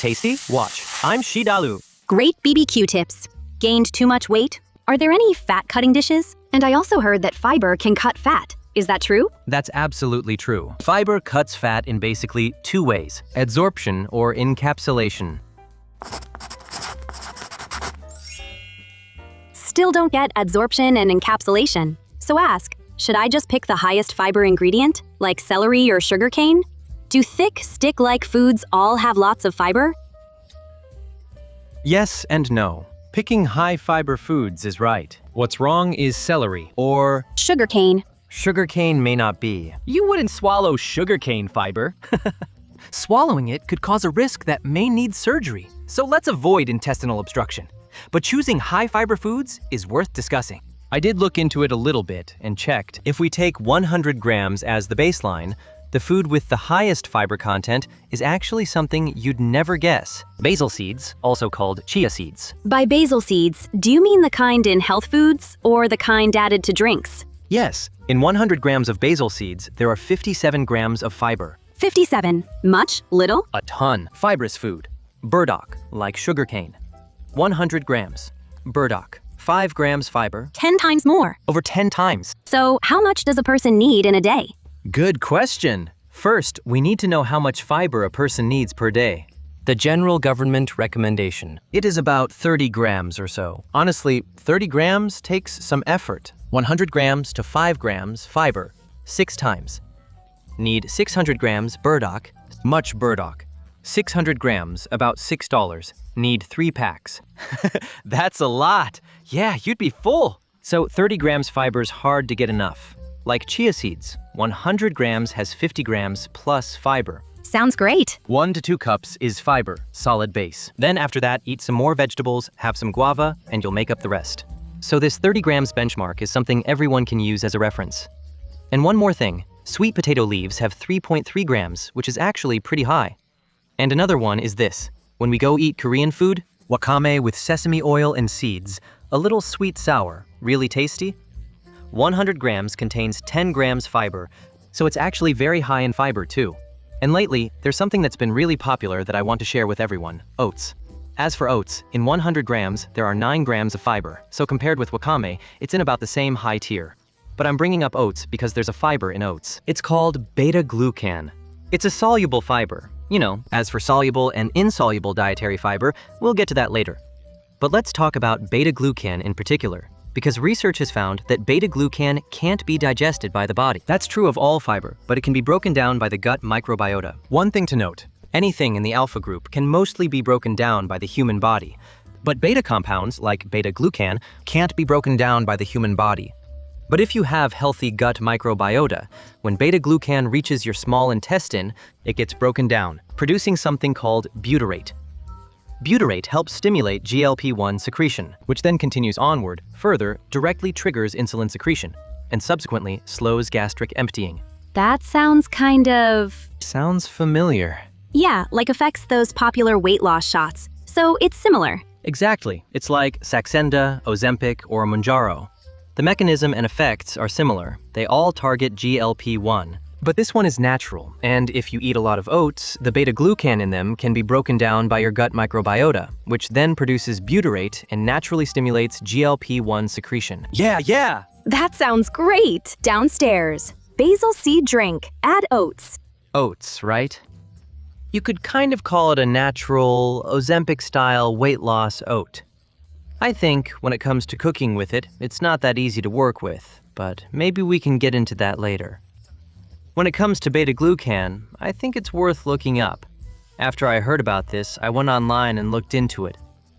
tasty? Watch. I'm Shidalu. Great BBQ tips. Gained too much weight? Are there any fat-cutting dishes? And I also heard that fiber can cut fat. Is that true? That's absolutely true. Fiber cuts fat in basically two ways: adsorption or encapsulation. Still don't get adsorption and encapsulation. So ask, should I just pick the highest fiber ingredient, like celery or sugarcane? Do thick, stick-like foods all have lots of fiber? Yes and no. Picking high-fiber foods is right. What's wrong is celery or Sugarcane. sugarcane may not be. You wouldn't swallow sugarcane fiber. Swallowing it could cause a risk that may need surgery. So let's avoid intestinal obstruction. But choosing high-fiber foods is worth discussing. I did look into it a little bit and checked. If we take 100 grams as the baseline, the food with the highest fiber content is actually something you'd never guess. Basil seeds, also called chia seeds. By basil seeds, do you mean the kind in health foods or the kind added to drinks? Yes, in 100 grams of basil seeds, there are 57 grams of fiber. 57. Much? Little? A ton. Fibrous food. Burdock, like sugarcane. 100 grams. Burdock. 5 grams fiber. 10 times more. Over 10 times. So how much does a person need in a day? Good question. First, we need to know how much fiber a person needs per day. The general government recommendation. It is about 30 grams or so. Honestly, 30 grams takes some effort. 100 grams to 5 grams fiber, 6 times. Need 600 grams burdock, much burdock. 600 grams, about $6. Need 3 packs. That's a lot. Yeah, you'd be full. So 30 grams fiber's hard to get enough. Like chia seeds, 100 grams has 50 grams plus fiber. Sounds great. 1 to 2 cups is fiber, solid base. Then after that, eat some more vegetables, have some guava, and you'll make up the rest. So this 30 grams benchmark is something everyone can use as a reference. And one more thing, sweet potato leaves have 3.3 grams, which is actually pretty high. And another one is this. When we go eat Korean food, wakame with sesame oil and seeds, a little sweet sour, really tasty. 100 grams contains 10 grams fiber, so it's actually very high in fiber too. And lately, there's something that's been really popular that I want to share with everyone: oats. As for oats, in 100 grams, there are 9 grams of fiber, so compared with wakame, it's in about the same high tier. But I'm bringing up oats because there's a fiber in oats. It's called beta-glucan. It's a soluble fiber. You know, as for soluble and insoluble dietary fiber, we'll get to that later. But let's talk about beta-glucan in particular, because research has found that beta-glucan can't be digested by the body. That's true of all fiber, but it can be broken down by the gut microbiota. One thing to note, anything in the alpha group can mostly be broken down by the human body. But beta compounds, like beta-glucan, can't be broken down by the human body. But if you have healthy gut microbiota, when beta-glucan reaches your small intestine, it gets broken down, producing something called butyrate. Butyrate helps stimulate GLP-1 secretion, which then continues onward, further, directly triggers insulin secretion, and subsequently slows gastric emptying. That sounds kind of... Sounds familiar. Yeah, like affects those popular weight loss shots. So it's similar. Exactly. It's like Saxenda, Ozempic, or Mounjaro. The mechanism and effects are similar. They all target GLP-1. But this one is natural, and if you eat a lot of oats, the beta-glucan in them can be broken down by your gut microbiota, which then produces butyrate and naturally stimulates GLP-1 secretion. Yeah! That sounds great. Downstairs. Basil seed drink. Add oats. Oats, right? You could kind of call it a natural, Ozempic-style weight loss oat. I think, when it comes to cooking with it, it's not that easy to work with, but maybe we can get into that later. When it comes to beta-glucan, I think it's worth looking up. After I heard about this, I went online and looked into it.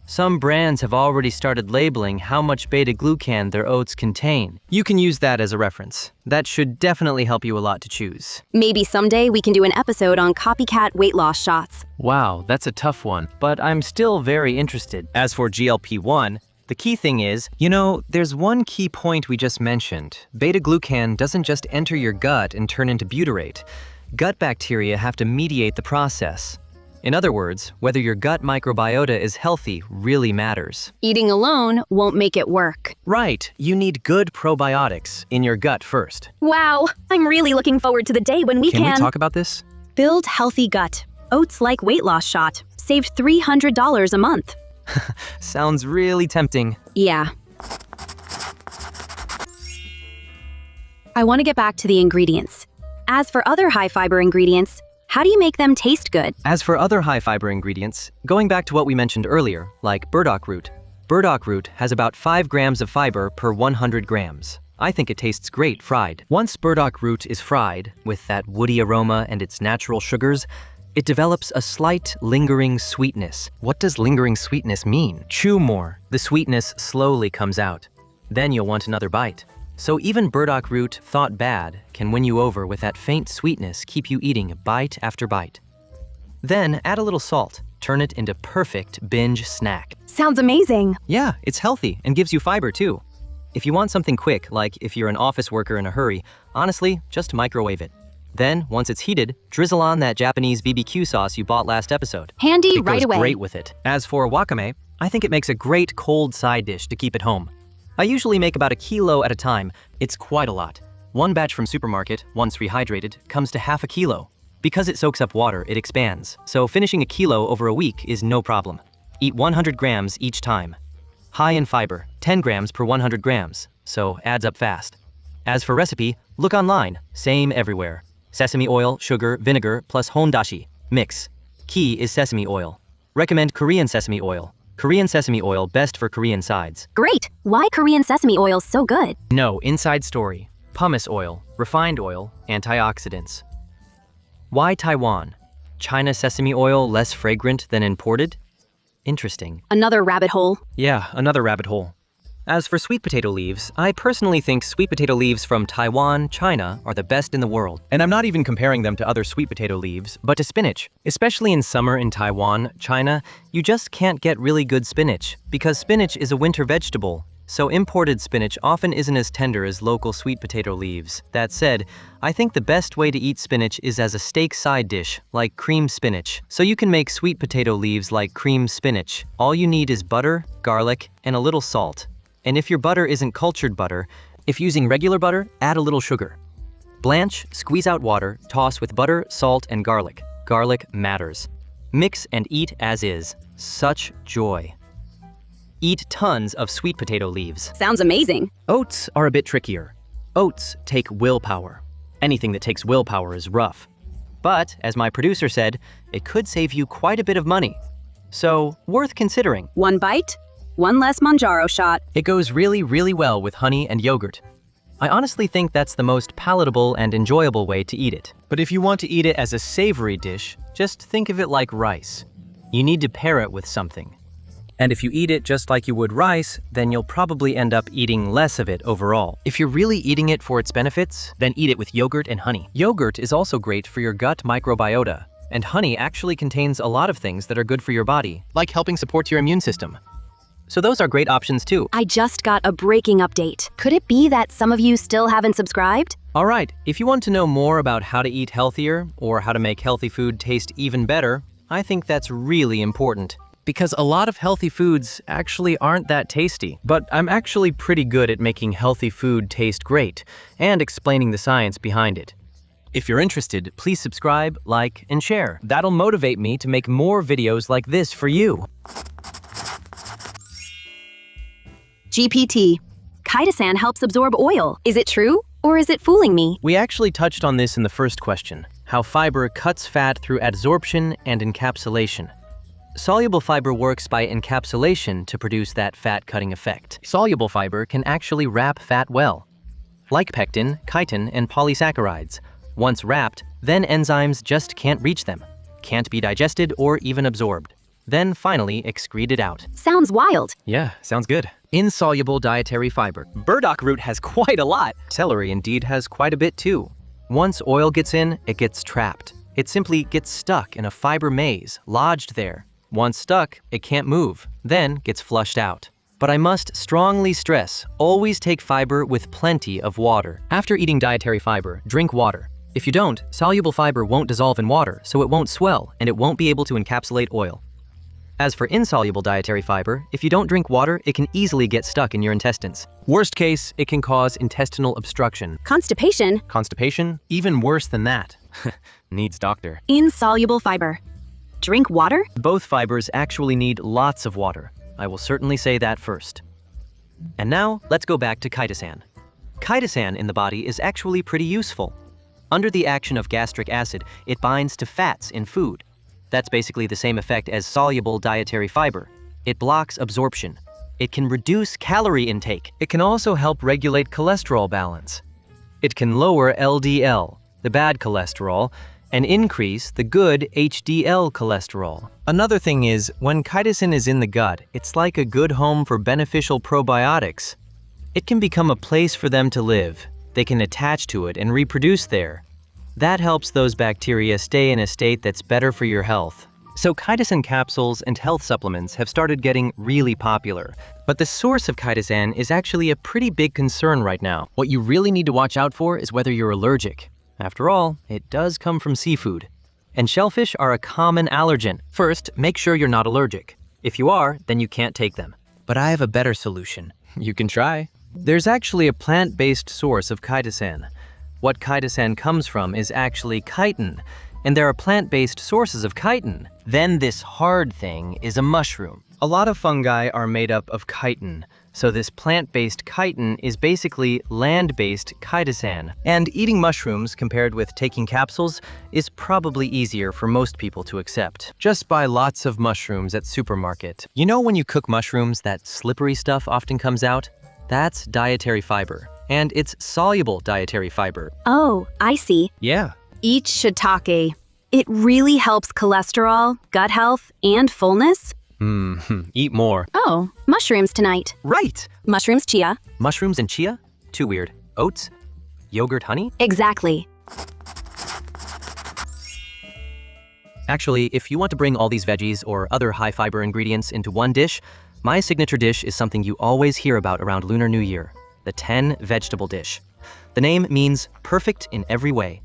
Some brands have already started labeling how much beta-glucan their oats contain. You can use that as a reference. That should definitely help you a lot to choose. Maybe someday we can do an episode on copycat weight loss shots. Wow, that's a tough one, but I'm still very interested. As for GLP-1, the key thing is, there's one key point we just mentioned. Beta-glucan doesn't just enter your gut and turn into butyrate. Gut bacteria have to mediate the process. In other words, whether your gut microbiota is healthy really matters. Eating alone won't make it work. Right, you need good probiotics in your gut first. Wow, I'm really looking forward to the day when we can we talk about this? build healthy gut. Oats like weight loss shot. saved $300 a month. Sounds really tempting. Yeah. I want to get back to the ingredients. As for other high-fiber ingredients, how do you make them taste good? As for other high-fiber ingredients, going back to what we mentioned earlier, like burdock root. Burdock root has about 5 grams of fiber per 100 grams. I think it tastes great fried. Once burdock root is fried, with that woody aroma and its natural sugars, it develops a slight, lingering sweetness. What does lingering sweetness mean? Chew more. The sweetness slowly comes out. Then you'll want another bite. So even burdock root, thought bad, can win you over with that faint sweetness, keep you eating bite after bite. Then add a little salt. Turn it into perfect binge snack. Sounds amazing. Yeah, it's healthy and gives you fiber too. If you want something quick, like if you're an office worker in a hurry, honestly, just microwave it. Then, once it's heated, drizzle on that Japanese BBQ sauce you bought last episode. Handy It right goes away. great with it. As for wakame, I think it makes a great cold side dish to keep at home. I usually make about 1 kilo at a time. It's quite a lot. One batch from supermarket, once rehydrated, comes to half a kilo. Because it soaks up water, it expands. So finishing 1 kilo over a week is no problem. Eat 100 grams each time. High in fiber, 10 grams per 100 grams, so adds up fast. As for recipe, look online, same everywhere. Sesame oil, sugar, vinegar, plus hondashi. Mix. Key is sesame oil. Recommend Korean sesame oil. Korean sesame oil best for Korean sides. Great. Why Korean sesame oil so good? No, inside story. Pumice oil, refined oil, antioxidants. Why Taiwan? China sesame oil less fragrant than imported? Interesting. Another rabbit hole. Yeah, another rabbit hole. As for sweet potato leaves, I personally think sweet potato leaves from Taiwan, China are the best in the world. And I'm not even comparing them to other sweet potato leaves, but to spinach. Especially in summer in Taiwan, China, you just can't get really good spinach, because spinach is a winter vegetable. So imported spinach often isn't as tender as local sweet potato leaves. That said, I think the best way to eat spinach is as a steak side dish, like cream spinach. So you can make sweet potato leaves like cream spinach. All you need is butter, garlic, and a little salt. And if your butter isn't cultured butter, if using regular butter, add a little sugar. Blanch, squeeze out water, toss with butter, salt, and garlic. Garlic matters. Mix and eat as is. Such joy. Eat tons of sweet potato leaves. Sounds amazing. Oats are a bit trickier. Oats take willpower. Anything that takes willpower is rough. But, as my producer said, it could save you quite a bit of money. So, worth considering. One bite, one less Manjaro shot. It goes really, really well with honey and yogurt. I honestly think that's the most palatable and enjoyable way to eat it. But if you want to eat it as a savory dish, just think of it like rice. You need to pair it with something. And if you eat it just like you would rice, then you'll probably end up eating less of it overall. If you're really eating it for its benefits, then eat it with yogurt and honey. Yogurt is also great for your gut microbiota, and honey actually contains a lot of things that are good for your body, like helping support your immune system. So those are great options too. I just got a breaking update. Could it be that some of you still haven't subscribed? All right, if you want to know more about how to eat healthier or how to make healthy food taste even better, I think that's really important. Because a lot of healthy foods actually aren't that tasty. But I'm actually pretty good at making healthy food taste great and explaining the science behind it. If you're interested, please subscribe, like, and share. That'll motivate me to make more videos like this for you. GPT. Chitosan helps absorb oil. Is it true? Or is it fooling me? We actually touched on this in the first question, how fiber cuts fat through adsorption and encapsulation. Soluble fiber works by encapsulation to produce that fat-cutting effect. Soluble fiber can actually wrap fat well, like pectin, chitin, and polysaccharides. Once wrapped, then enzymes just can't reach them, can't be digested or even absorbed. Then finally excreted out. Sounds wild. Yeah, sounds good. Insoluble dietary fiber. Burdock root has quite a lot. Celery indeed has quite a bit too. Once oil gets in, it gets trapped. It simply gets stuck in a fiber maze, lodged there. Once stuck, it can't move, then gets flushed out. But I must strongly stress, always take fiber with plenty of water. After eating dietary fiber, drink water. If you don't, soluble fiber won't dissolve in water, so it won't swell and it won't be able to encapsulate oil. As for insoluble dietary fiber, if you don't drink water, it can easily get stuck in your intestines. Worst case, it can cause intestinal obstruction. Constipation. Constipation? Even worse than that. Needs doctor. Insoluble fiber. drink water? Both fibers actually need lots of water. I will certainly say that first. And now, let's go back to chitosan. Chitosan in the body is actually pretty useful. Under the action of gastric acid, it binds to fats in food. That's basically the same effect as soluble dietary fiber. It blocks absorption. It can reduce calorie intake. It can also help regulate cholesterol balance. It can lower LDL, the bad cholesterol, and increase the good HDL cholesterol. Another thing is, when chitosan is in the gut, it's like a good home for beneficial probiotics. It can become a place for them to live. They can attach to it and reproduce there. That helps those bacteria stay in a state that's better for your health. So chitosan capsules and health supplements have started getting really popular. But the source of chitosan is actually a pretty big concern right now. What you really need to watch out for is whether you're allergic. After all, it does come from seafood. And shellfish are a common allergen. First, make sure you're not allergic. If you are, then you can't take them. But I have a better solution. You can try. There's actually a plant-based source of chitosan. What chitosan comes from is actually chitin, and there are plant-based sources of chitin. Then this hard thing is a mushroom. A lot of fungi are made up of chitin, so this plant-based chitin is basically land-based chitosan. And eating mushrooms compared with taking capsules is probably easier for most people to accept. Just buy lots of mushrooms at supermarket. You know when you cook mushrooms, that slippery stuff often comes out? That's dietary fiber, and it's soluble dietary fiber. Oh, I see. Yeah. Eat shiitake. It really helps cholesterol, gut health, and fullness. Eat more. Oh, mushrooms tonight. Right! Mushrooms, chia. Mushrooms and chia? Too weird. Oats? Yogurt, honey? Exactly. Actually, if you want to bring all these veggies or other high-fiber ingredients into one dish, my signature dish is something you always hear about around Lunar New Year, the 10-vegetable dish. The name means perfect in every way.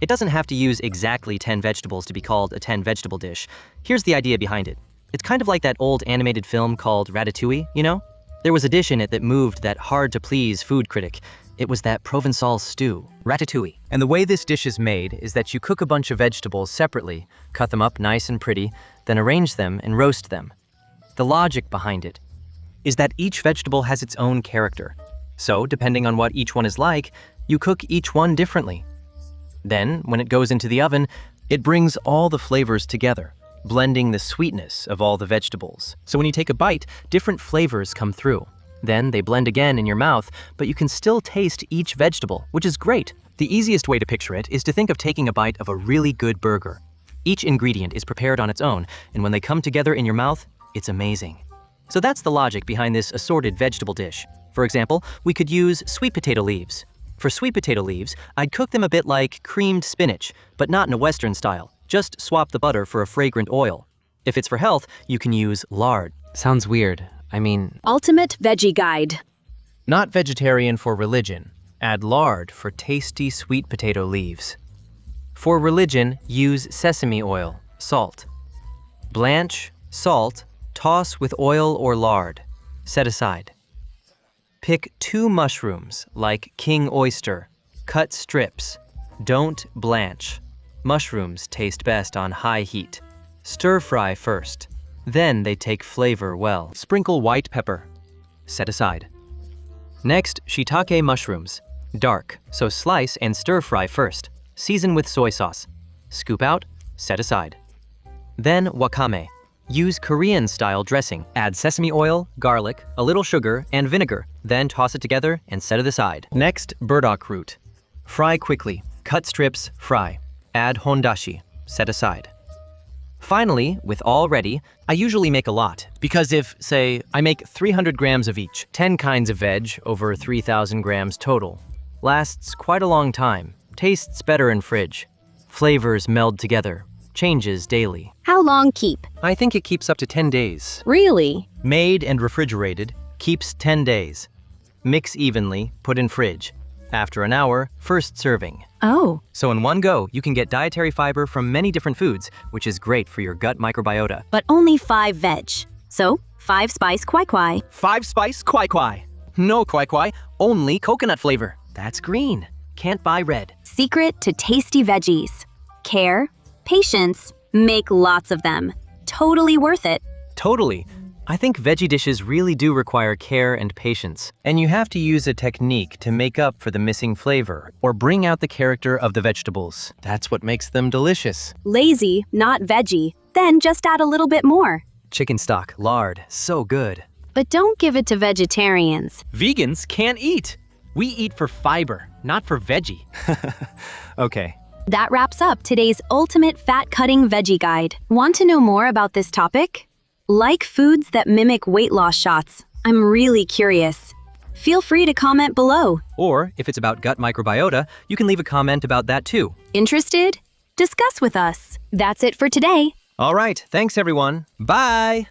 It doesn't have to use exactly 10 vegetables to be called a 10-vegetable dish. Here's the idea behind it. It's kind of like that old animated film called Ratatouille, you know? There was a dish in it that moved that hard-to-please food critic. It was that Provençal stew, Ratatouille. And the way this dish is made is that you cook a bunch of vegetables separately, cut them up nice and pretty, then arrange them and roast them. The logic behind it is that each vegetable has its own character. So, depending on what each one is like, you cook each one differently. Then, when it goes into the oven, it brings all the flavors together, blending the sweetness of all the vegetables. So when you take a bite, different flavors come through. Then they blend again in your mouth, but you can still taste each vegetable, which is great. The easiest way to picture it is to think of taking a bite of a really good burger. Each ingredient is prepared on its own, and when they come together in your mouth, it's amazing. So that's the logic behind this assorted vegetable dish. For example, we could use sweet potato leaves. For sweet potato leaves, I'd cook them a bit like creamed spinach, but not in a Western style. Just swap the butter for a fragrant oil. If it's for health, you can use lard. Sounds weird. I mean... Ultimate Veggie Guide. Not vegetarian for religion. Add lard for tasty sweet potato leaves. For religion, use sesame oil, salt. Blanch, salt, toss with oil or lard. Set aside. Pick 2 mushrooms, like king oyster. Cut strips. Don't blanch. Mushrooms taste best on high heat. Stir fry first. Then they take flavor well. Sprinkle white pepper. Set aside. Next, shiitake mushrooms. Dark, so slice and stir fry first. Season with soy sauce. Scoop out, set aside. Then wakame. Use Korean-style dressing. Add sesame oil, garlic, a little sugar, and vinegar. Then toss it together and set it aside. Next, burdock root. Fry quickly. Cut strips, fry. Add hondashi. Set aside. Finally, with all ready, I usually make a lot. Because if, say, I make 300 grams of each, 10 kinds of veg over 3,000 grams total. Lasts quite a long time. Tastes better in fridge. Flavors meld together. Changes daily. How long keep? I think it keeps up to 10 days. Really? Made and refrigerated, keeps 10 days. Mix evenly, put in fridge. After an hour, first serving. Oh. So in one go, you can get dietary fiber from many different foods, which is great for your gut microbiota. But only 5 veg. So, 5 spice kwai kwai. 5 spice kwai kwai. No kwai kwai, only coconut flavor. That's green. Can't buy red. Secret to tasty veggies. Care, patience, Make lots of them. Totally worth it. Totally. I think veggie dishes really do require care and patience. And you have to use a technique to make up for the missing flavor or bring out the character of the vegetables. That's what makes them delicious. Lazy, not veggie. Then just add a little bit more. Chicken stock, lard, so good. But don't give it to vegetarians. Vegans can't eat. We eat for fiber, not for veggie. Okay. That wraps up today's ultimate fat-cutting veggie guide. Want to know more about this topic? Like foods that mimic weight loss shots? I'm really curious. Feel free to comment below. Or if it's about gut microbiota, you can leave a comment about that too. Interested? Discuss with us. That's it for today. All right, thanks everyone. Bye!